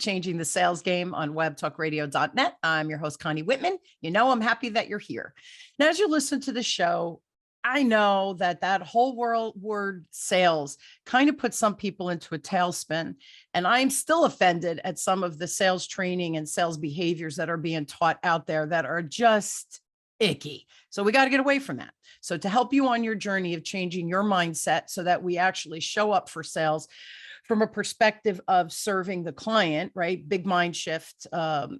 Changing the Sales Game on webtalkradio.net. I'm your host, Connie Whitman. You know, I'm happy that you're here. Now, as you listen to the show, I know that whole word sales kind of puts some people into a tailspin. And I'm still offended at some of the sales training and sales behaviors that are being taught out there that are just icky. So we got to get away from that. So to help you on your journey of changing your mindset so that we actually show up for sales from a perspective of serving the client, right? Big mind shift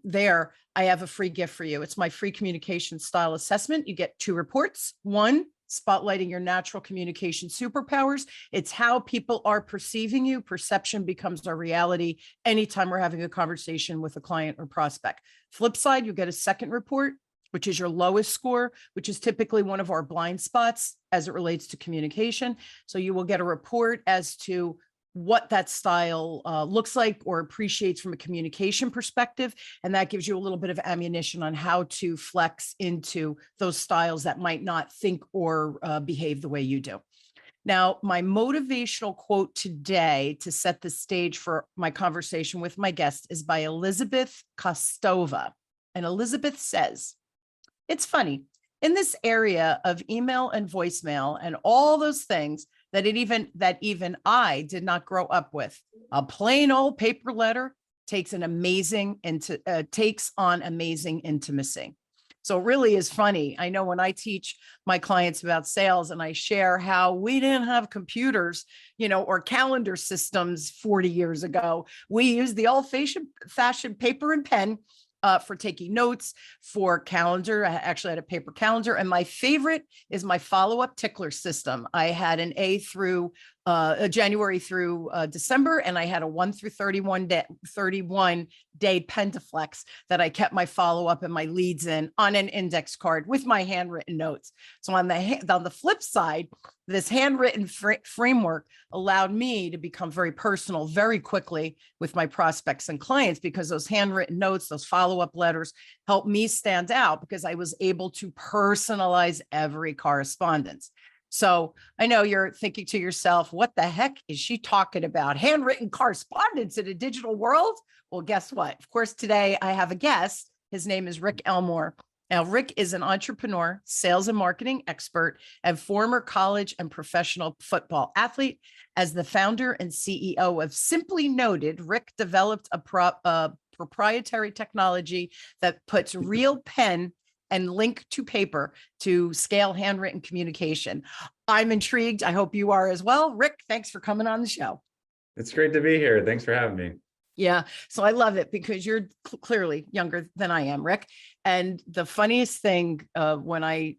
there. I have a free gift for you. It's my free communication style assessment. You get 2 reports. One, spotlighting your natural communication superpowers. It's how people are perceiving you. Perception becomes our reality anytime we're having a conversation with a client or prospect. Flip side, you get a second report, which is your lowest score, which is typically one of our blind spots as it relates to communication. So you will get a report as to what that style looks like or appreciates from a communication perspective. And that gives you a little bit of ammunition on how to flex into those styles that might not think or behave the way you do. Now, my motivational quote today to set the stage for my conversation with my guest is by Elizabeth Kostova. And Elizabeth says, "It's funny, in this area of email and voicemail and all those things that even I did not grow up with, a plain old paper letter takes on amazing intimacy." So it really is funny. I know when I teach my clients about sales and I share how we didn't have computers, or calendar systems 40 years ago, we used the old-fashioned paper and pen for taking notes, for calendar. I actually had a paper calendar. And my favorite is my follow-up tickler system. I had an A through January through December, and I had a 1 through 31 day pendaflex that I kept my follow-up and my leads in on an index card with my handwritten notes. So on the flip side, this handwritten framework allowed me to become very personal very quickly with my prospects and clients, because those handwritten notes, those follow-up letters helped me stand out because I was able to personalize every correspondence. So I know you're thinking to yourself, what the heck is she talking about? Handwritten correspondence in a digital world? Well, guess what? Of course, today I have a guest. His name is Rick Elmore. Now, Rick is an entrepreneur, sales and marketing expert, and former college and professional football athlete. As the founder and CEO of Simply Noted, Rick developed a proprietary technology that puts real pen and link to paper to scale handwritten communication. I'm intrigued. I hope you are as well. Rick, thanks for coming on the show. It's great to be here. Thanks for having me. Yeah. So I love it because you're clearly younger than I am, Rick. And the funniest thing when I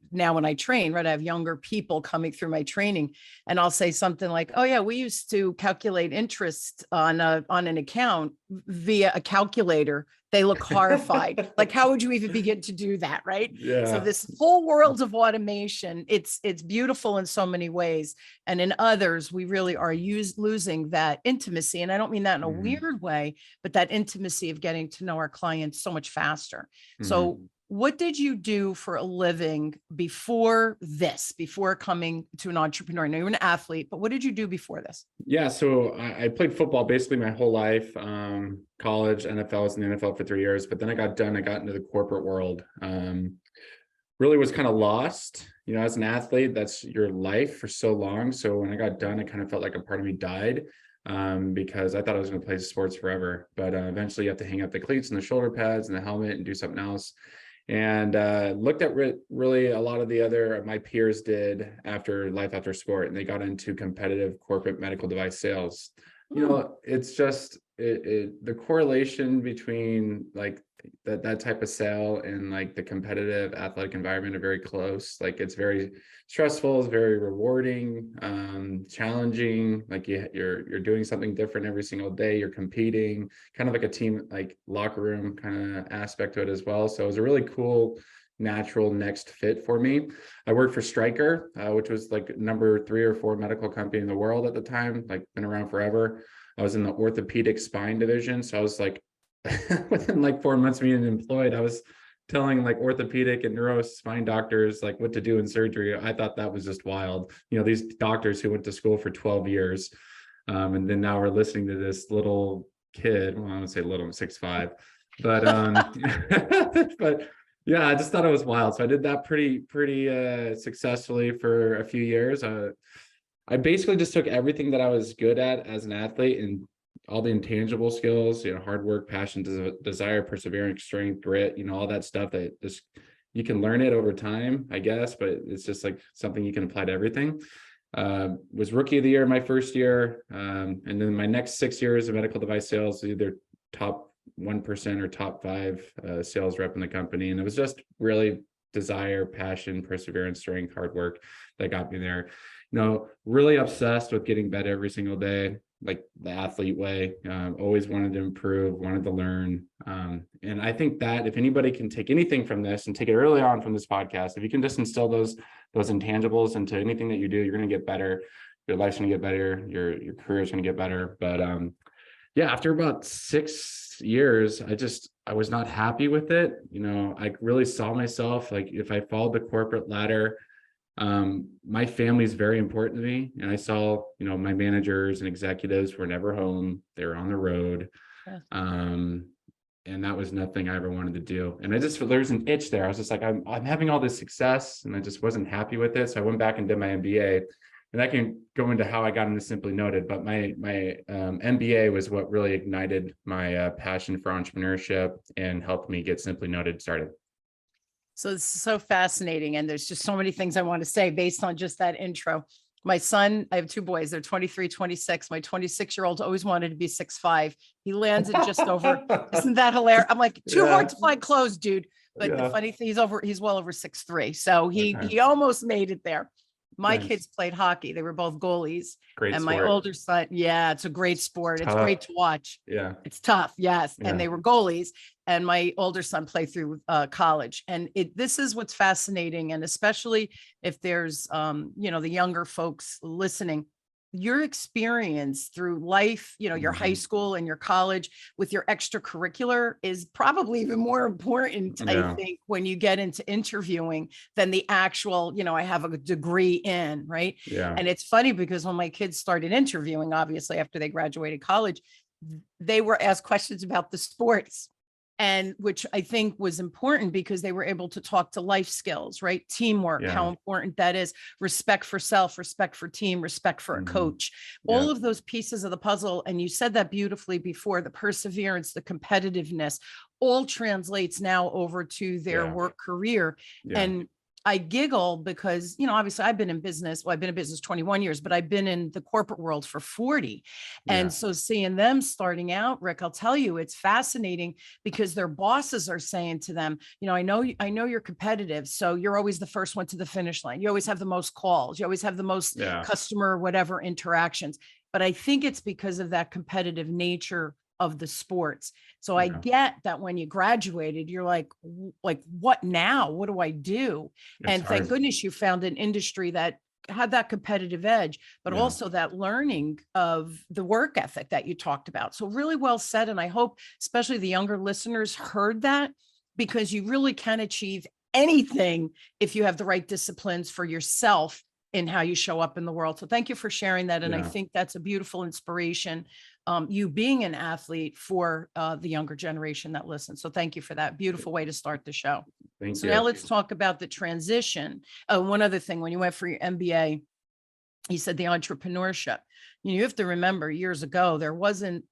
train, right, I have younger people coming through my training, and I'll say something like, "Oh yeah, we used to calculate interest on an account via a calculator." They look horrified. Like, how would you even begin to do that, right? Yeah. So this whole world of automation, it's beautiful in so many ways, and in others, we really are losing that intimacy. And I don't mean that in a weird way, but that intimacy of getting to know our clients so much faster. So what did you do for a living before coming to an entrepreneur? I know you're an athlete, but what did you do before this? Yeah, so I played football basically my whole life, college, NFL. I was in the NFL for 3 years, but then I got into the corporate world. Really was kind of lost. As an athlete, that's your life for so long. So when I got done, I kind of felt like a part of me died, because I thought I was going to play sports forever. But eventually you have to hang up the cleats and the shoulder pads and the helmet and do something else. And looked at really a lot of my peers did after life after sport, and they got into competitive corporate medical device sales. It's just the correlation between like that type of sale and like the competitive athletic environment are very close. Like it's very stressful, it's very rewarding, challenging. Like you're doing something different every single day. You're competing, kind of like a team, like locker room kind of aspect to it as well. So it was a really cool, natural next fit for me. I worked for Stryker, which was like number 3 or 4 medical company in the world at the time, like been around forever. I was in the orthopedic spine division. So I was like, within like 4 months of being employed, I was telling like orthopedic and neuro spine doctors like what to do in surgery. I thought that was just wild. These doctors who went to school for 12 years. And then now we're listening to this little kid. Well, I would say little, I'm 6'5", but but yeah, I just thought it was wild. So I did that pretty successfully for a few years. I basically just took everything that I was good at as an athlete and all the intangible skills, hard work, passion, desire, perseverance, strength, grit, all that stuff that just you can learn it over time, I guess, but it's just like something you can apply to everything. Was rookie of the year my first year. And then my next 6 years of medical device sales, either top 1% or top 5 sales rep in the company. And it was just really desire, passion, perseverance, strength, hard work that got me there. Really obsessed with getting better every single day, like the athlete way. Always wanted to improve, wanted to learn. And I think that if anybody can take anything from this and take it early on from this podcast, if you can just instill those intangibles into anything that you do, you're going to get better. Your life's going to get better. Your career is going to get better. But yeah, after about 6 years, I was not happy with it. I really saw myself like if I followed the corporate ladder, my family is very important to me. And I saw, my managers and executives were never home. They were on the road. Yeah. And that was nothing I ever wanted to do. And there was an itch there. I was just like, I'm having all this success and I just wasn't happy with it. So I went back and did my MBA, and I can go into how I got into Simply Noted, but my MBA was what really ignited my passion for entrepreneurship and helped me get Simply Noted started. So this is so fascinating. And there's just so many things I want to say based on just that intro. My son, I have 2 boys. They're 23, 26. My 26-year-old always wanted to be 6'5". He lands at just over. Isn't that hilarious? I'm like, too hard to find clothes, dude. But the funny thing, he's well over 6'3". So he almost made it there. My kids played hockey. They were both goalies. Great and sport. My older son, it's a great sport. It's great to watch. Yeah. It's tough. Yes. Yeah. And they were goalies. And my older son played through college. And this is what's fascinating. And especially if there's, the younger folks listening, your experience through life, your high school and your college with your extracurricular is probably even more important, I think, when you get into interviewing than the actual, I have a degree in, right? Yeah. And it's funny because when my kids started interviewing, obviously after they graduated college, they were asked questions about the sports. And which I think was important because they were able to talk to life skills, right? Teamwork, how important that is, respect for self, respect for team, respect for a coach, all of those pieces of the puzzle. And you said that beautifully before, the perseverance, the competitiveness, all translates now over to their work career. And I giggle because, obviously I've been in business. Well, I've been in business 21 years, but I've been in the corporate world for 40. And so seeing them starting out, Rick, I'll tell you, it's fascinating because their bosses are saying to them, I know you're competitive. So you're always the first one to the finish line. You always have the most calls. You always have the most customer, whatever interactions. But I think it's because of that competitive nature of the sports. So I get that when you graduated, you're like, what now? What do I do? And thank goodness you found an industry that had that competitive edge, but also that learning of the work ethic that you talked about. So really well said. And I hope especially the younger listeners heard that, because you really can achieve anything if you have the right disciplines for yourself in how you show up in the world. So thank you for sharing that. And I think that's a beautiful inspiration, you being an athlete for the younger generation that listens. So thank you for that. Beautiful way to start the show. Thank you. Now let's talk about the transition. One other thing, when you went for your MBA, you said the entrepreneurship. You have to remember years ago, there wasn't,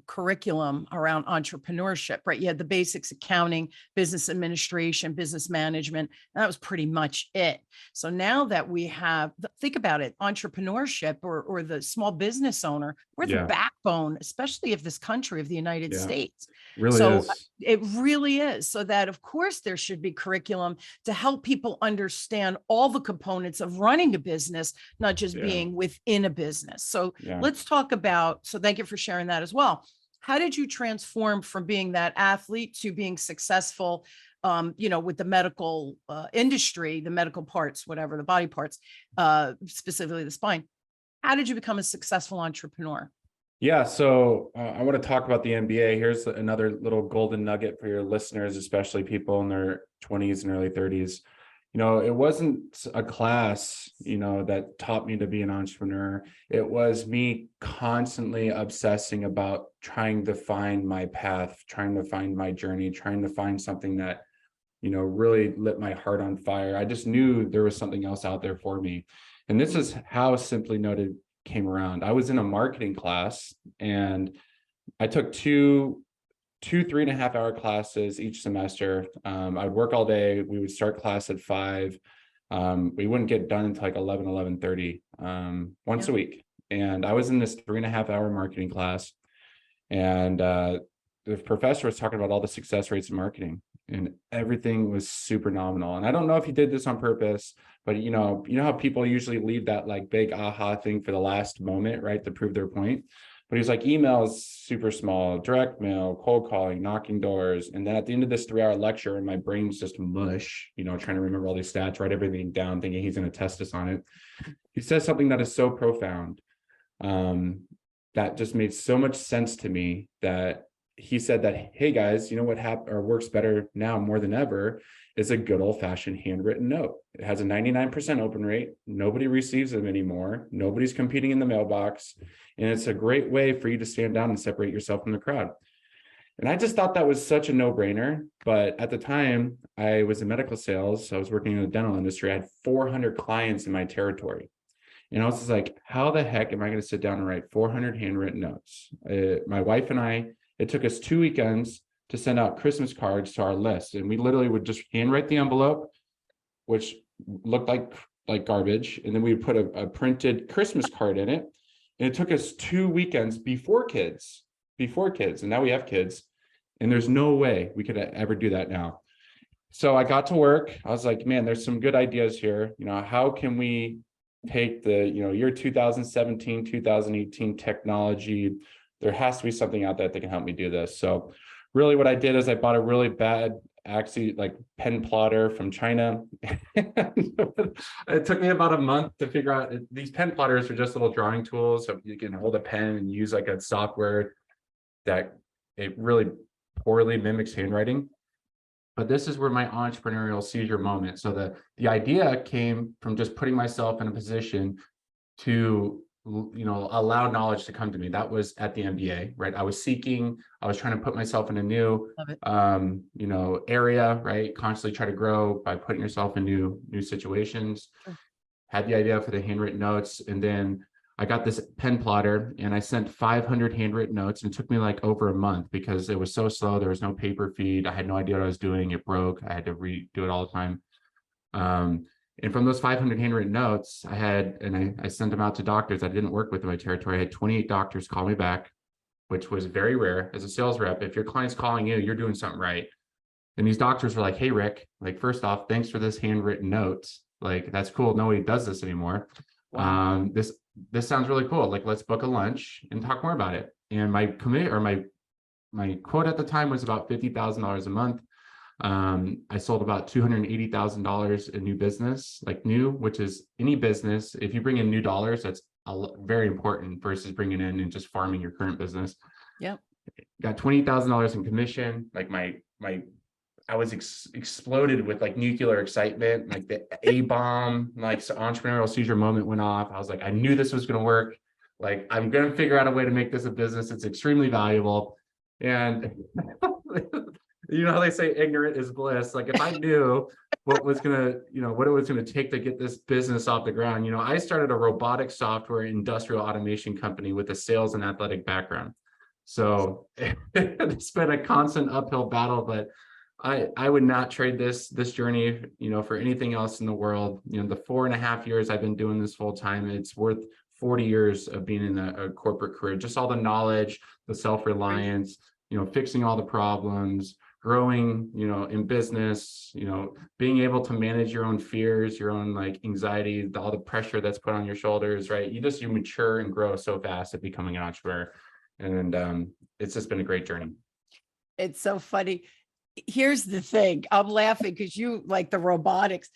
curriculum around entrepreneurship, right? You had the basics, accounting, business administration, business management. That was pretty much it. So now that we have, think about it, entrepreneurship or the small business owner, we're the backbone, especially of this country, of the United States. Really It really is. So that, of course, there should be curriculum to help people understand all the components of running a business, not just being within a business. So let's talk about, so thank you for sharing that as well. How did you transform from being that athlete to being successful, with the medical industry, the medical parts, whatever, the body parts, specifically the spine? How did you become a successful entrepreneur? Yeah, so I want to talk about the MBA. Here's another little golden nugget for your listeners, especially people in their 20s and early 30s. it wasn't a class, that taught me to be an entrepreneur. It was me constantly obsessing about trying to find my path, trying to find my journey, trying to find something that, really lit my heart on fire. I just knew there was something else out there for me. And this is how Simply Noted came around. I was in a marketing class, and I took two 3.5-hour classes each semester. I'd work all day. We would start class at 5. We wouldn't get done until like 11:30 once a week. And I was in this 3.5-hour marketing class, and the professor was talking about all the success rates in marketing, and everything was super nominal. And I don't know if he did this on purpose, but you know how people usually leave that like big aha thing for the last moment, right, to prove their point. But he's like, email is super small, direct mail, cold calling, knocking doors. And then at the end of this 3-hour lecture, and my brain's just mush, trying to remember all these stats, write everything down, thinking he's going to test us on it. He says something that is so profound, that just made so much sense to me, that he said that, hey guys, you know what works better now more than ever is a good old-fashioned handwritten note. It has a 99% open rate. Nobody receives them anymore. Nobody's competing in the mailbox. And it's a great way for you to stand down and separate yourself from the crowd. And I just thought that was such a no-brainer. But at the time, I was in medical sales. So I was working in the dental industry. I had 400 clients in my territory. And I was just like, how the heck am I going to sit down and write 400 handwritten notes? My wife and I, it took us 2 weekends to send out Christmas cards to our list. And we literally would just handwrite the envelope, which looked like garbage. And then we would put a printed Christmas card in it. And it took us 2 weekends before kids. And now we have kids. And there's no way we could ever do that now. So I got to work. I was like, man, there's some good ideas here. How can we take the, year 2017, 2018 technology? There has to be something out there that can help me do this. So really what I did is I bought a really bad, actually, like pen plotter from China. It took me about a month to figure out, these pen plotters are just little drawing tools. So you can hold a pen and use like a software that it really poorly mimics handwriting. But this is where my entrepreneurial seizure moment. So the idea came from just putting myself in a position to allow knowledge to come to me. That was at the MBA, right? I was trying to put myself in a new area, right? Constantly try to grow by putting yourself in new situations. Sure. Had the idea for the handwritten notes, and then I got this pen plotter, and I sent 500 handwritten notes, and it took me like over a month because it was so slow. There was no paper feed. I had no idea what I was doing. It broke. I had to redo it all the time. And from those 500 handwritten notes, I sent them out to doctors I didn't work with in my territory. I had 28 doctors call me back, which was very rare. As a sales rep, if your client's calling you, you're doing something right. And these doctors were like, hey, Rick, like, first off, thanks for this handwritten notes. Like, that's cool. Nobody does this anymore. Wow. This sounds really cool. Like, let's book a lunch and talk more about it. And my quote at the time was about $50,000 a month. I sold about $280,000 in new business, which is any business. If you bring in new dollars, that's very important versus bringing in and just farming your current business. Yep. Got $20,000 in commission. Like I was exploded with like nuclear excitement, like the A-bomb, like entrepreneurial seizure moment went off. I was like, I knew this was going to work. Like, I'm going to figure out a way to make this a business. It's extremely valuable. And you know how they say ignorant is bliss. Like, if I knew what it was going to take to get this business off the ground, I started a robotic software industrial automation company with a sales and athletic background. So it's been a constant uphill battle, but I would not trade this journey, for anything else in the world. The 4.5 years I've been doing this full time, it's worth 40 years of being in a corporate career. Just all the knowledge, the self-reliance, fixing all the problems, growing, in business, being able to manage your own fears, your own like anxiety, all the pressure that's put on your shoulders, right? You mature and grow so fast at becoming an entrepreneur. And it's just been a great journey. It's so funny. Here's the thing. I'm laughing because you like the robotics.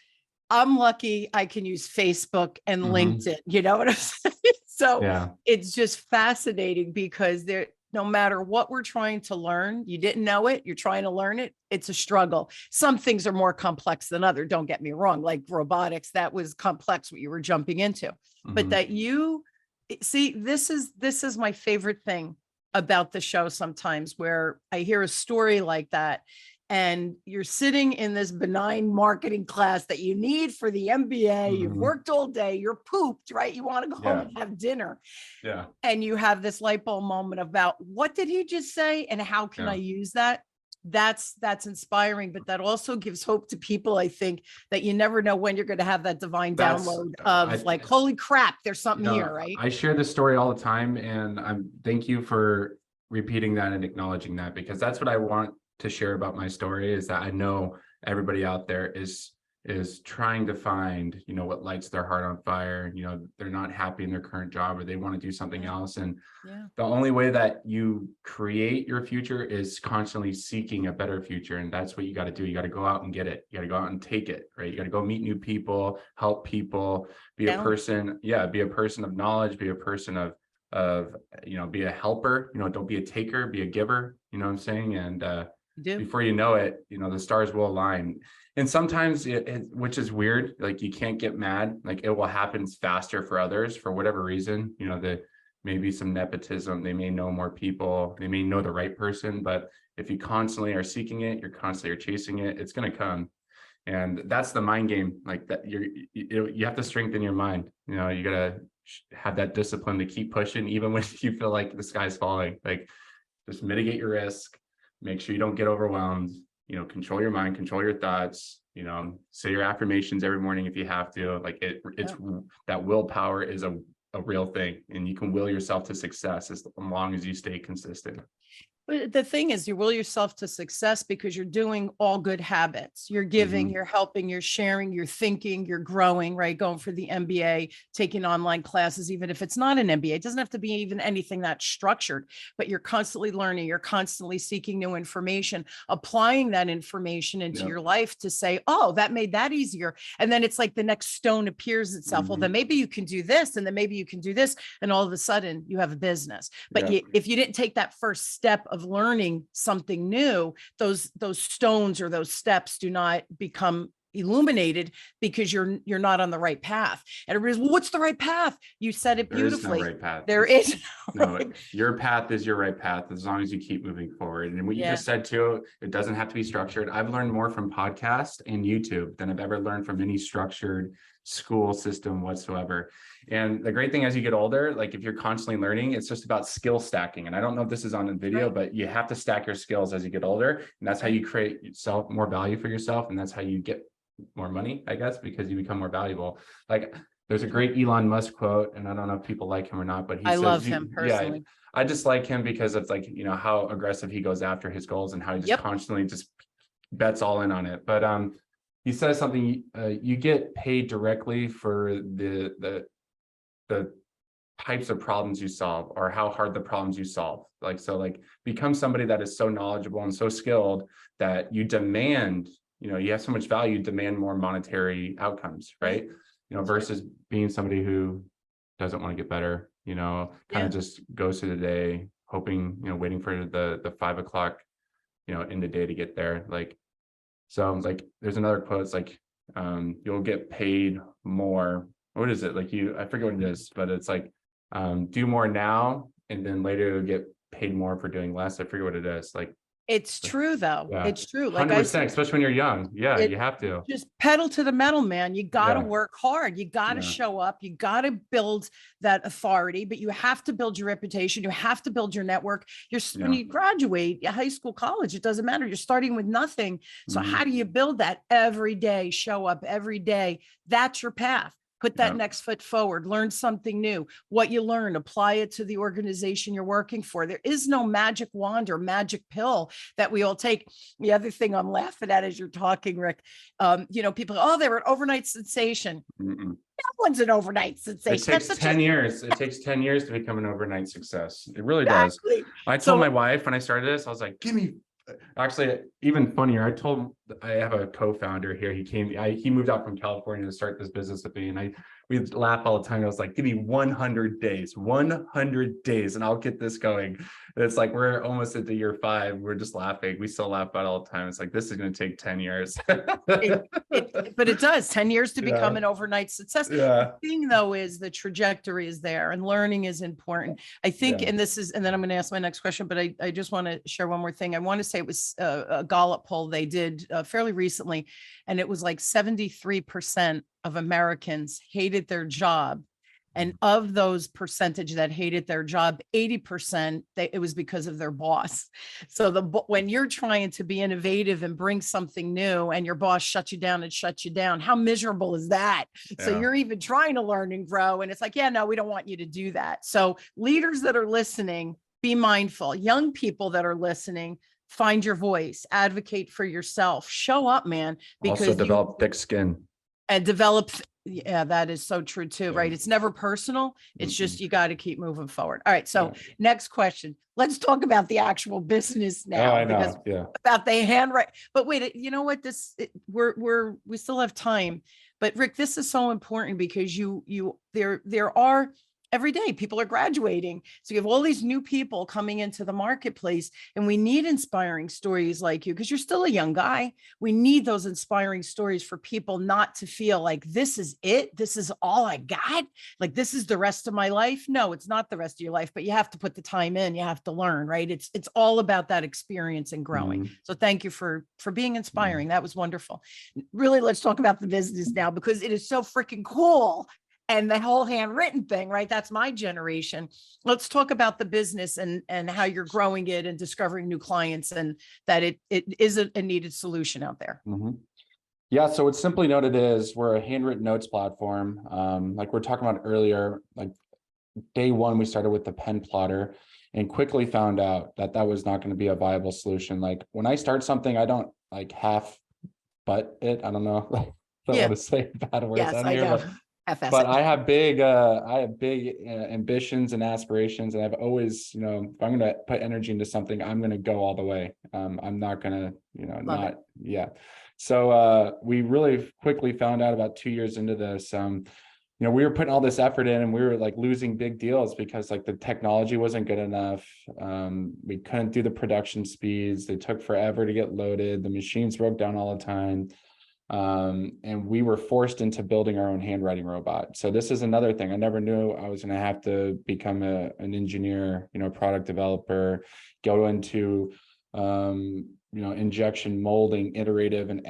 I'm lucky I can use Facebook and LinkedIn. You know what I'm saying? So yeah. It's just fascinating because no matter what we're trying to learn, you didn't know it, you're trying to learn it, it's a struggle. Some things are more complex than other, don't get me wrong, like robotics, that was complex what you were jumping into. But that you see, this is my favorite thing about the show sometimes, where I hear a story like that and you're sitting in this benign marketing class that you need for the MBA, you've worked all day, you're pooped, right? You want to go home and have dinner. Yeah. And you have this light bulb moment about what did he just say and how can I use that? That's inspiring, but that also gives hope to people, I think, that you never know when you're going to have that divine download of like, holy crap, there's something here, right? I share this story all the time, and thank you for repeating that and acknowledging that, because that's what I want to share about my story, is that I know everybody out there is trying to find, what lights their heart on fire. They're not happy in their current job, or they want to do something else. And the only way that you create your future is constantly seeking a better future. And that's what you got to do. You got to go out and get it. You got to go out and take it, right? You got to go meet new people, help people, be a person. Yeah. Be a person of knowledge, be a person of, be a helper, don't be a taker, be a giver, you know what I'm saying? And, before you know it, the stars will align. And sometimes which is weird, like you can't get mad, like it will happen faster for others for whatever reason, that maybe some nepotism, they may know more people, they may know the right person, but if you constantly are seeking it, you're constantly are chasing it, it's going to come. And that's the mind game, like that you have to strengthen your mind. You got to have that discipline to keep pushing, even when you feel like the sky's falling. Like, just mitigate your risk. Make sure you don't get overwhelmed, control your mind, control your thoughts, say your affirmations every morning if you have to. Like it's that willpower is a real thing, and you can will yourself to success as long as you stay consistent. But the thing is, you will yourself to success because you're doing all good habits. You're giving, you're helping, you're sharing, you're thinking, you're growing, right? Going for the MBA, taking online classes, even if it's not an MBA, it doesn't have to be even anything that's structured, but you're constantly learning, you're constantly seeking new information, applying that information into your life to say, oh, that made that easier. And then it's like the next stone appears itself. Well, then maybe you can do this, and then maybe you can do this. And all of a sudden you have a business. But if you didn't take that first step of learning something new, those stones or those steps do not become illuminated because you're not on the right path. And everybody's, well, what's the right path? You said it beautifully. There is no right path. There is no, your path is your right path as long as you keep moving forward. And what you just said too, it doesn't have to be structured. I've learned more from podcasts and YouTube than I've ever learned from any structured school system whatsoever. And the great thing, as you get older, like if you're constantly learning, it's just about skill stacking. And I don't know if this is on the video, but you have to stack your skills as you get older. And that's how you create yourself more value for yourself. And that's how you get more money, I guess, because you become more valuable. Like there's a great Elon Musk quote, and I don't know if people like him or not, but he says, love him personally. I just like him because it's like, how aggressive he goes after his goals and how he just constantly just bets all in on it. But he says something, you get paid directly for the types of problems you solve, or how hard the problems you solve. Like become somebody that is so knowledgeable and so skilled that you demand, you have so much value, demand more monetary outcomes, right? Versus being somebody who doesn't want to get better, kind of just goes through the day hoping, waiting for the 5 o'clock, in the day to get there. So like, there's another quote, it's like, you'll get paid more. What is it? Like I forget what it is, but it's like, do more now, and then later you'll get paid more for doing less. I forget what it is. Like, it's true though. It's true. Like 100%, especially when you're young. You have to just pedal to the metal, man. You got to work hard. You got to show up. You got to build that authority, but you have to build your reputation. You have to build your network. When you graduate high school, college, it doesn't matter. You're starting with nothing. So how do you build that every day? Show up every day. That's your path. Put that next foot forward, learn something new. What you learn, apply it to the organization you're working for. There is no magic wand or magic pill that we all take. The other thing I'm laughing at as you're talking, Rick, people, they're an overnight sensation. No one's an overnight sensation. It takes 10 years. It takes 10 years to become an overnight success. It really does. I told my wife when I started this, I was like, actually, even funnier, I told I have a co-founder here. He moved out from California to start this business with me, and we laugh all the time. I was like, give me 100 days, 100 days, and I'll get this going. And it's like, we're almost at the year 5. We're just laughing. We still laugh about it all the time. It's like, this is going to take 10 years. But it does 10 years to become Yeah. an overnight success. Yeah. The thing though is the trajectory is there and learning is important. I think, Yeah. and then I'm going to ask my next question, but I just want to share one more thing. I want to say it was a Gallup poll they did fairly recently, and it was like 73% of Americans hated their job. And of those percentage that hated their job, 80%, it was because of their boss. So when you're trying to be innovative and bring something new and your boss shuts you down and shuts you down, how miserable is that? So Yeah. you're even trying to learn and grow. And it's like, yeah, no, we don't want you to do that. So leaders that are listening, be mindful. Young people that are listening, find your voice, advocate for yourself, show up, man, Also because develop thick skin. and develop. Yeah, that is so true too, Yeah. right? It's never personal. It's just, you got to keep moving forward. All right. So Yeah. next question, let's talk about the actual business now. Oh, I because know. Yeah. about the handwrite. But wait, you know what? We still have time, but Rick, this is so important because there are every day people are graduating. So you have all these new people coming into the marketplace, and we need inspiring stories like you because you're still a young guy. We need those inspiring stories for people not to feel like this is it. This is all I got. Like this is the rest of my life. No, it's not the rest of your life, but you have to put the time in. You have to learn, right? It's all about that experience and growing. Mhm. So thank you for being inspiring. That was wonderful. Really, let's talk about the business now because it is so freaking cool. And the whole handwritten thing, right? That's my generation. Let's talk about the business and how you're growing it and discovering new clients and that it is a needed solution out there. Mhm. Yeah, so what's simply noted is we're a handwritten notes platform. Like we're talking about earlier, like day one, we started with the pen plotter and quickly found out that that was not going to be a viable solution. Like when I start something, I don't like half but it. I don't know. I don't Yeah. want to say bad words Yes, on I here, know. but I have big ambitions and aspirations, and I've always, if I'm going to put energy into something, I'm going to go all the way. I'm not going to, Love it. yeah. So we really quickly found out about 2 years into this, we were putting all this effort in and we were like losing big deals because like the technology wasn't good enough. We couldn't do the production speeds. They took forever to get loaded. The machines broke down all the time. And we were forced into building our own handwriting robot. So this is another thing. I never knew I was going to have to become an engineer, product developer, go into, injection molding, iterative and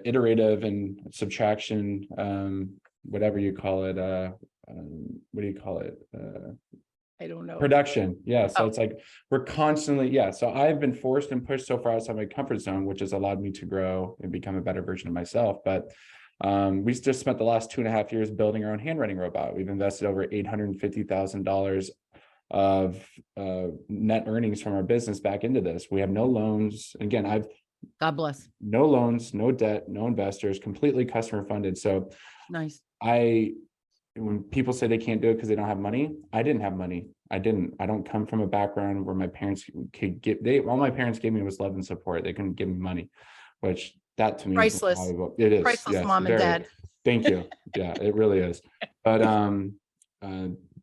iterative and subtraction, whatever you call it. What do you call it? I don't know. Production. Yeah. So Oh. it's like we're constantly, so I've been forced and pushed so far outside my comfort zone, which has allowed me to grow and become a better version of myself. But we just spent the last 2.5 years building our own handwriting robot. We've invested over $850,000 of net earnings from our business back into this. We have no loans. Again, God bless. no loans, no debt, no investors, completely customer funded. So Nice. when people say they can't do it because they don't have money, I didn't have money. I don't come from a background where my parents could all my parents gave me was love and support. They couldn't give me money, which that to me Priceless. is valuable. It is. Priceless, Yes, mom and dad. Thank you. Yeah, it really is. But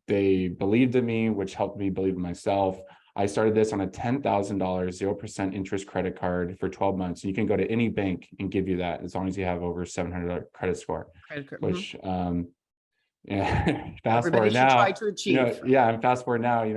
they believed in me, which helped me believe in myself. I started this on a $10,000 0% interest credit card for 12 months. You can go to any bank and give you that as long as you have over $700 credit score, which fast forward now, try to achieve. and fast forward now, we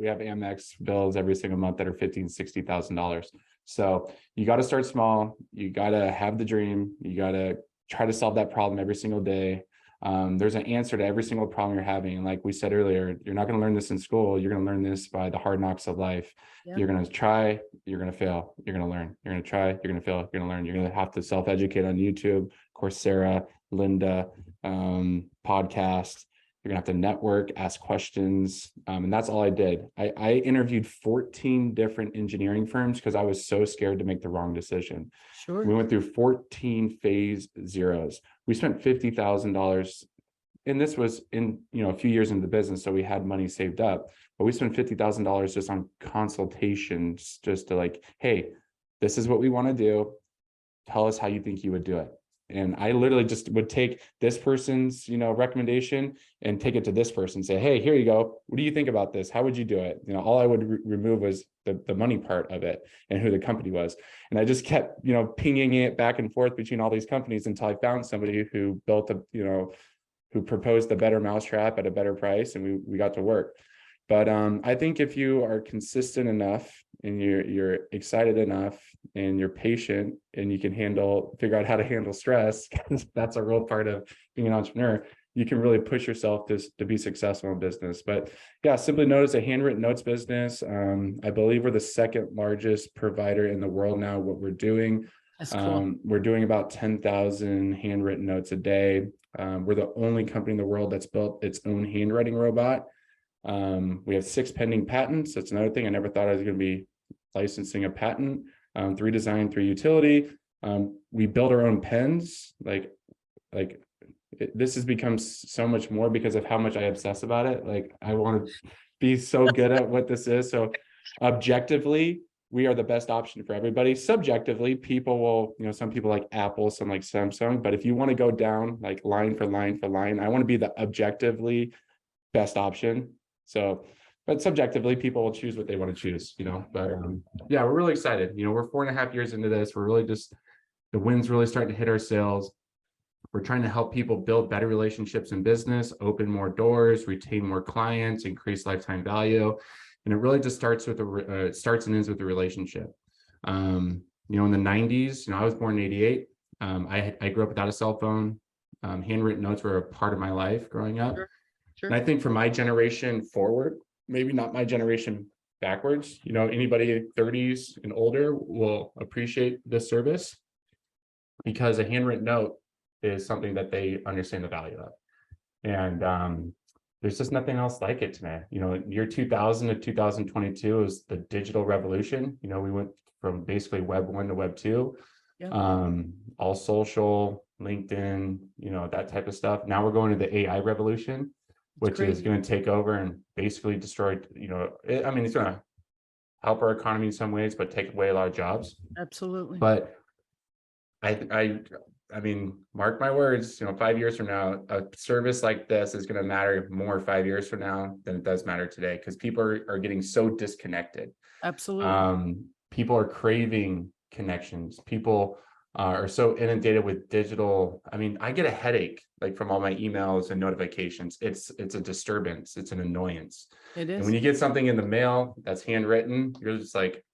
have Amex bills every single month that are $50,000 and $60,000. So you got to start small. You got to have the dream. You got to try to solve that problem every single day. There's an answer to every single problem you're having. And like we said earlier, you're not going to learn this in school. You're going to learn this by the hard knocks of life. Yeah. You're going to try, you're going to fail, you're going to learn, you're going to try, you're going to fail, you're going to learn. You're going to have to self-educate on YouTube, Coursera, Lynda, podcast. You're gonna have to network, ask questions. And that's all I did. I interviewed 14 different engineering firms because I was so scared to make the wrong decision. Sure. We went through 14 phase zeros. We spent $50,000, and this was in a few years into the business, so we had money saved up, but we spent $50,000 just on consultations, just to like, hey, this is what we want to do. tell us how you think you would do it. And I literally just would take this person's, recommendation and take it to this person, say, hey, here you go. What do you think about this? How would you do it? All I would remove was the money part of it and who the company was. And I just kept, pinging it back and forth between all these companies until I found somebody who built who proposed a better mousetrap at a better price, and we got to work. But I think if you are consistent enough and you're excited enough and you're patient and you can figure out how to handle stress, because that's a real part of being an entrepreneur, you can really push yourself to be successful in business. But yeah, Simply Note is a handwritten notes business. I believe we're the second largest provider in the world now. What we're doing, That's cool. we're doing about 10,000 handwritten notes a day. We're the only company in the world that's built its own handwriting robot. We have 6 pending patents. That's another thing. I never thought I was going to be licensing a patent. 3 design, 3 utility. We build our own pens. This has become so much more because of how much I obsess about it. Like, I want to be so good at what this is. So objectively, we are the best option for everybody. Subjectively, people will, some people like Apple, some like Samsung. But if you want to go down like line for line for line, I want to be the objectively best option. So, but subjectively, people will choose what they want to choose, but yeah, we're really excited. We're 4.5 years into this. We're really the wind's really starting to hit our sails. We're trying to help people build better relationships in business, open more doors, retain more clients, increase lifetime value. And it really just starts and ends with the relationship. In the 90s, I was born in 88. I grew up without a cell phone. Handwritten notes were a part of my life growing up. Sure. And I think for my generation forward, maybe not my generation backwards, anybody 30s and older will appreciate this service, because a handwritten note is something that they understand the value of. And there's just nothing else like it today. Year 2000 to 2022 is the digital revolution. We went from basically Web 1 to Web 2, all social, LinkedIn, that type of stuff. Now we're going to the AI revolution, which is going to take over and basically destroy, it's going to help our economy in some ways, but take away a lot of jobs. Absolutely. But I mean, mark my words, 5 years from now, a service like this is going to matter more 5 years from now than it does matter today, because people are getting so disconnected. Absolutely. People are craving connections. People are so inundated with digital. I get a headache from all my emails and notifications. It's a disturbance. It's an annoyance. It is. And when you get something in the mail that's handwritten, you're just like,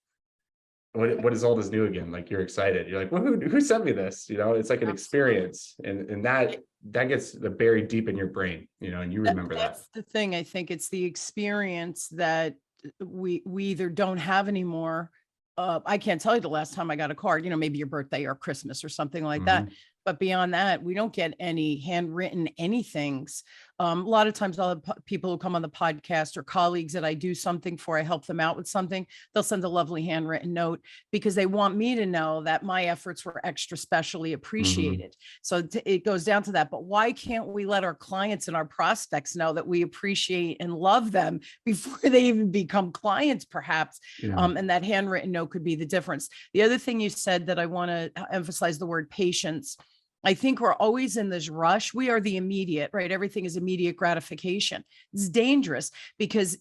what is old is new again? Like, you're excited. You're like, well, who sent me this? It's like an experience, and that gets buried deep in your brain, and you remember that. That's the thing. I think it's the experience that we either don't have anymore. I can't tell you the last time I got a card, maybe your birthday or Christmas or something like that. But beyond that, we don't get any handwritten anythings. A lot of times I'll have people who come on the podcast or colleagues that I do something for, I help them out with something. They'll send a lovely handwritten note because they want me to know that my efforts were extra specially appreciated. So it goes down to that. But why can't we let our clients and our prospects know that we appreciate and love them before they even become clients, perhaps? And that handwritten note could be the difference. The other thing you said that I want to emphasize, the word patience. I think we're always in this rush. We are the immediate, right? Everything is immediate gratification. It's dangerous because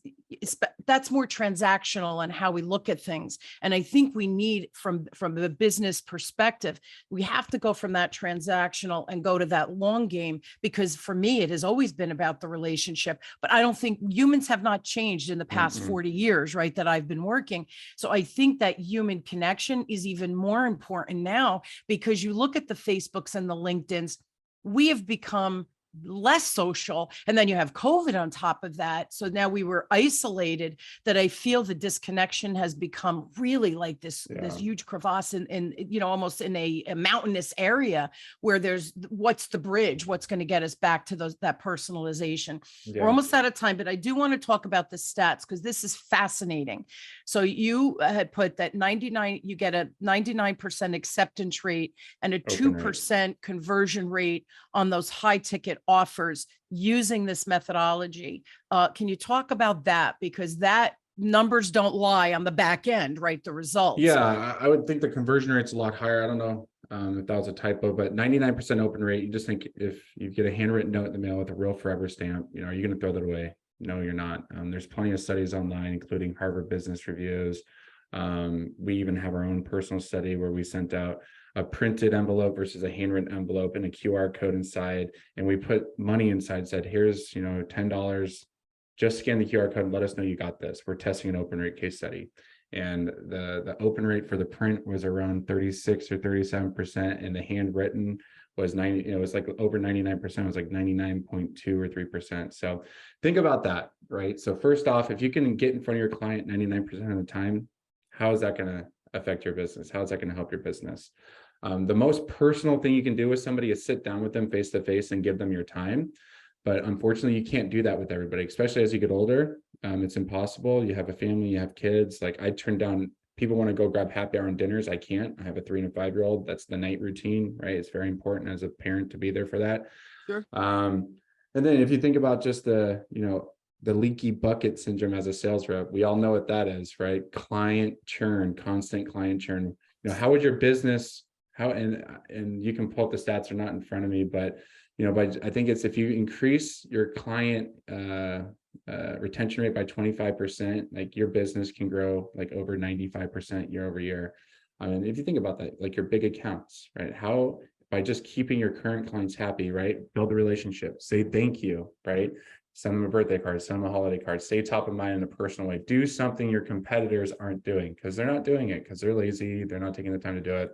that's more transactional on how we look at things. And I think we need, from the business perspective, we have to go from that transactional and go to that long game, because for me, it has always been about the relationship. But I don't think humans have not changed in the past 40 years, right, that I've been working. So I think that human connection is even more important now, because you look at the Facebooks and the LinkedIn's, we have become less social. And then you have COVID on top of that. So now we were isolated, that I feel the disconnection has become really like this huge crevasse in almost in a mountainous area where there's, what's the bridge? What's going to get us back to that personalization? We're almost out of time, but I do want to talk about the stats, because this is fascinating. So you had put that you get a 99% acceptance rate and a 2% conversion rate on those high ticket offers using this methodology. Can you talk about that? Because that numbers don't lie on the back end, right? The results. Yeah, I would think the conversion rate's a lot higher. I don't know if that was a typo, but 99% open rate. You just think if you get a handwritten note in the mail with a real forever stamp, are you going to throw that away? No, you're not. There's plenty of studies online, including Harvard Business Reviews. We even have our own personal study where we sent out a printed envelope versus a handwritten envelope and a QR code inside, and we put money inside, said, here's, $10, just scan the QR code and let us know you got this. We're testing an open rate case study. And the open rate for the print was around 36 or 37%, and the handwritten was 90, it was like over 99%, it was like 99.2 or 3%. So think about that, right? So first off, if you can get in front of your client 99% of the time, how is that going to affect your business? How is that going to help your business? The most personal thing you can do with somebody is sit down with them face to face and give them your time. But unfortunately, you can't do that with everybody, especially as you get older. It's impossible. You have a family, you have kids. Like I turn down, people want to go grab happy hour and dinners. I can't. I have a 3 and a 5-year-old. That's the night routine, right? It's very important as a parent to be there for that. Sure. And then if you think about just the leaky bucket syndrome as a sales rep, we all know what that is, right? Client churn, constant client churn. How would your business, and you can pull up the stats, are not in front of me, but I think it's if you increase your client retention rate by 25%, like your business can grow like over 95% year over year. I mean, if you think about that, like your big accounts, right? How by just keeping your current clients happy, right? Build a relationship, say thank you, right? Send them a birthday card, send them a holiday card, stay top of mind in a personal way. Do something your competitors aren't doing because they're not doing it because they're lazy. They're not taking the time to do it.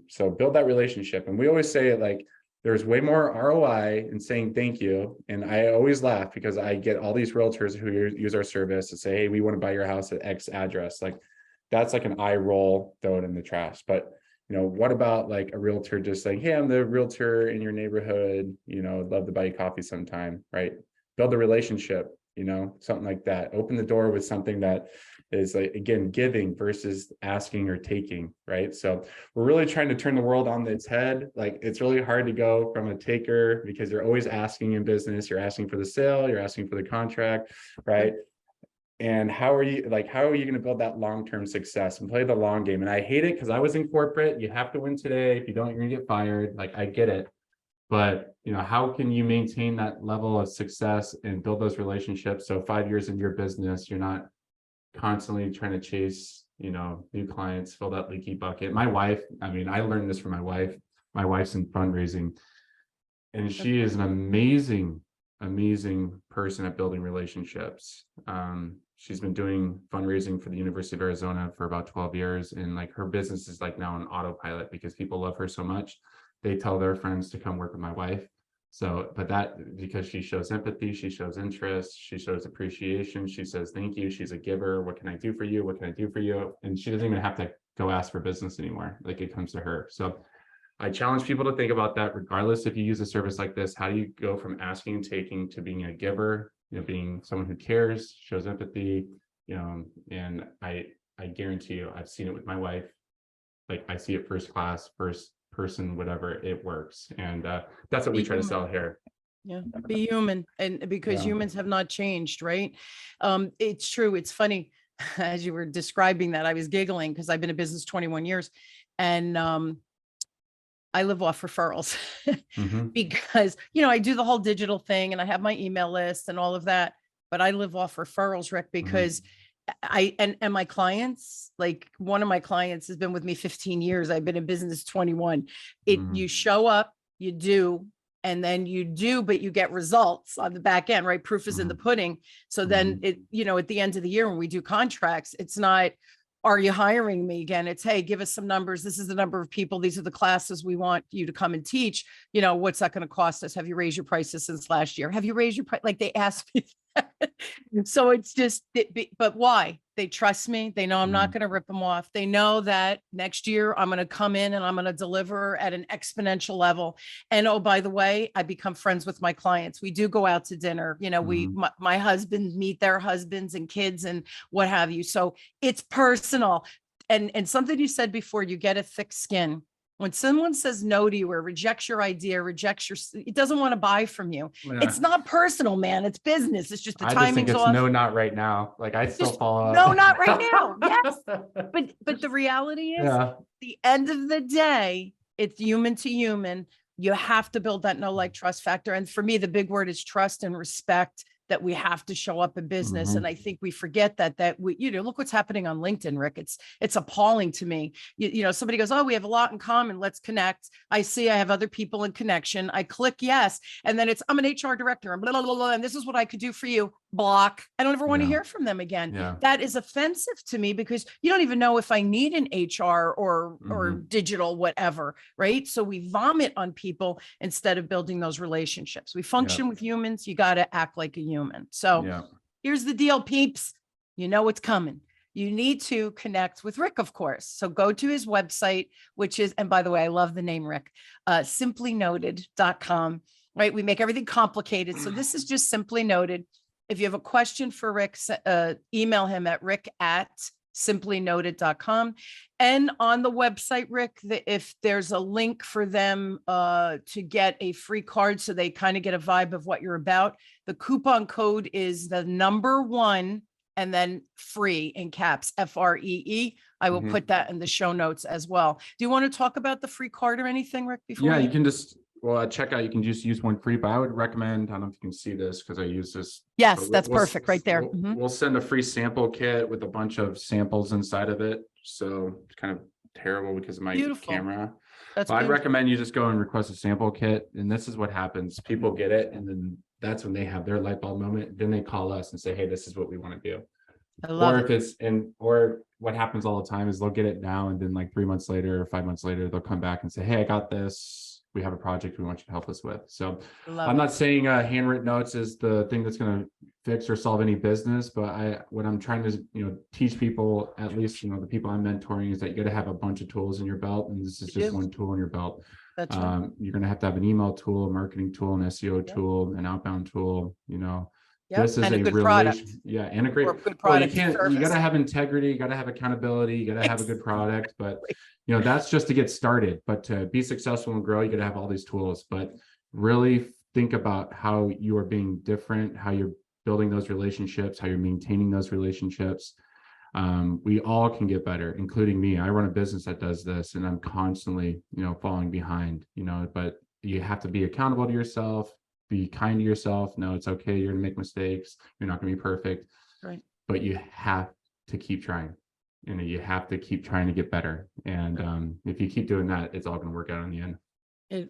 So build that relationship. And we always say it like, there's way more ROI in saying thank you. And I always laugh because I get all these realtors who use our service to say, hey, we want to buy your house at X address. Like that's like an eye roll, throw it in the trash. But what about like a realtor just saying, hey, I'm the realtor in your neighborhood, I'd love to buy you coffee sometime, right? Build a relationship, something like that. Open the door with something that is like, again, giving versus asking or taking, right? So we're really trying to turn the world on its head. Like it's really hard to go from a taker because you're always asking in business. You're asking for the sale, you're asking for the contract, right? And how are you going to build that long-term success and play the long game? And I hate it because I was in corporate. You have to win today. If you don't, you're gonna get fired. Like I get it. But how can you maintain that level of success and build those relationships so 5 years into your business, you're not constantly trying to chase, new clients, fill that leaky bucket. My wife, I mean, I learned this from my wife. My wife's in fundraising, and she is an amazing person at building relationships. She's been doing fundraising for the University of Arizona for about 12 years. And like her business is like now on autopilot because people love her so much. They tell their friends to come work with my wife. So, but that because she shows empathy, she shows interest, she shows appreciation, she says, thank you. She's a giver. What can I do for you? What can I do for you? And she doesn't even have to go ask for business anymore. Like it comes to her. So I challenge people to think about that, regardless if you use a service like this. How do you go from asking and taking to being a giver, being someone who cares, shows empathy, and I guarantee you, I've seen it with my wife. Like I see it first class, first person, whatever, it works. And that's what we try to sell here. Yeah, be human. And because humans have not changed, right? It's true. It's funny. As you were describing that, I was giggling because I've been in business 21 years and I live off referrals because, I do the whole digital thing and I have my email list and all of that, but I live off referrals, Rick, because and my clients, like one of my clients has been with me 15 years. I've been in business 21. You show up, you do, and then you do, but you get results on the back end, right? Proof is in the pudding. So then at the end of the year, when we do contracts, it's not, are you hiring me again? It's, hey, give us some numbers. This is the number of people. These are the classes we want you to come and teach. What's that going to cost us? Have you raised your prices since last year? Have you raised your price? Like they ask me that. So it's just, but why? They trust me. They know I'm not going to rip them off. They know that next year I'm going to come in and I'm going to deliver at an exponential level. And oh, by the way, I become friends with my clients. We do go out to dinner. My husbands meet their husbands and kids and what have you. So it's personal. And something you said before, you get a thick skin. When someone says no to you or rejects your idea, it doesn't want to buy from you. Yeah. It's not personal, man. It's business. It's just the I just think timing's it's off. no, not right now. Like I still Just follow up. no, not right now. Yes. But the reality is, Yeah. at the end of the day, it's human to human. You have to build that know, like, trust factor. And for me, the big word is trust and respect, that we have to show up in business. Mhm. And I think we forget that we, look what's happening on LinkedIn, Rick. It's appalling to me. Somebody goes, oh, we have a lot in common. Let's connect. I see I have other people in connection. I click yes. And then I'm an HR director and blah, blah, blah, blah. And this is what I could do for you. Block. I don't ever want to Yeah. hear from them again. Yeah. That is offensive to me, because you don't even know if I need an HR or digital, whatever. Right. So we vomit on people instead of building those relationships. We function with humans. You got to act like a human. So here's the deal, peeps. You know what's coming. You need to connect with Rick, of course. So go to his website, which is, and by the way, I love the name Rick, simplynoted.com. Right. We make everything complicated. So this is just Simply Noted. If you have a question for Rick, email him at rick@simplynoted.com. And on the website, Rick, if there's a link for them to get a free card, so they kind of get a vibe of what you're about, the coupon code is the number 1 and then free in caps, FREE. I will put that in the show notes as well. Do you want to talk about the free card or anything, Rick, before? Yeah, you can just, at checkout, you can just use one free, but I would recommend, I don't know if you can see this because I use this. Yes, that's perfect right there. We'll send a free sample kit with a bunch of samples inside of it. So it's kind of terrible because of my camera. I'd recommend you just go and request a sample kit. And this is what happens. People get it. And then that's when they have their light bulb moment. Then they call us and say, hey, this is what we want to do. Or what happens all the time is they'll get it now. And then like 3 months later or 5 months later, they'll come back and say, hey, I got this. We have a project we want you to help us with. So I'm not saying handwritten notes is the thing that's going to fix or solve any business, but what I'm trying to, teach people, at least, the people I'm mentoring, is that you got to have a bunch of tools in your belt. And this is just one tool in your belt. That's right. You're going to have an email tool, a marketing tool, an SEO tool, an outbound tool, This is and a good product. And a great product. You got to have integrity, you got to have accountability, you got to have a good product, but that's just to get started. But to be successful and grow, you got to have all these tools. But really think about how you are being different, how you're building those relationships, how you're maintaining those relationships. We all can get better, including me. I run a business that does this, and I'm constantly, falling behind. But you have to be accountable to yourself. Be kind to yourself. No, it's okay. You're going to make mistakes. You're not going to be perfect. Right. But you have to keep trying. You have to keep trying to get better. And if you keep doing that, it's all going to work out in the end.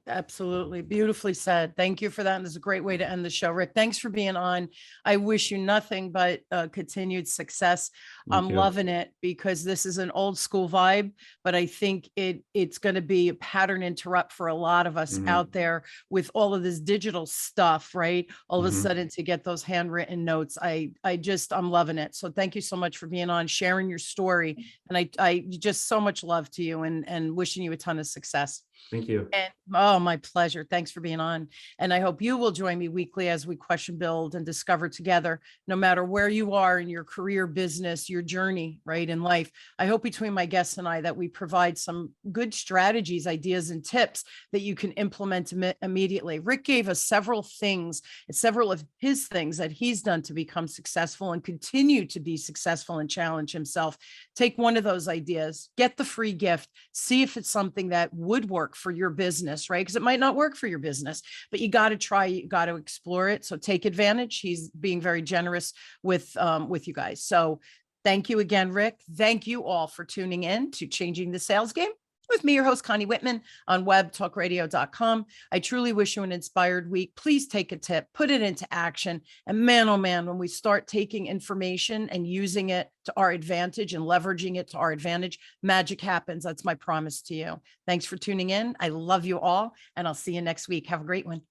Absolutely. Beautifully said. Thank you for that. And this is a great way to end the show. Rick, thanks for being on. I wish you nothing but continued success. I'm loving it, because this is an old school vibe, but I think it's going to be a pattern interrupt for a lot of us out there with all of this digital stuff, right? All of a sudden to get those handwritten notes. I'm loving it. So thank you so much for being on, sharing your story. And I just so much love to you, and wishing you a ton of success. Thank you. And oh, my pleasure. Thanks for being on. And I hope you will join me weekly as we question, build, and discover together, no matter where you are in your career, business, your journey, right, in life. I hope between my guests and I that we provide some good strategies, ideas, and tips that you can implement immediately. Rick gave us several of his things that he's done to become successful and continue to be successful and challenge himself. Take one of those ideas, get the free gift, see if it's something that would work for your business, right? Because it might not work for your business, but you got to try, you got to explore it. So take advantage. He's being very generous with you guys. So thank you again, Rick. Thank you all for tuning in to Changing the Sales Game with me, your host, Connie Whitman, on webtalkradio.com. I truly wish you an inspired week. Please take a tip, put it into action. And man, oh man, when we start taking information and using it to our advantage and leveraging it to our advantage, magic happens. That's my promise to you. Thanks for tuning in. I love you all, and I'll see you next week. Have a great one.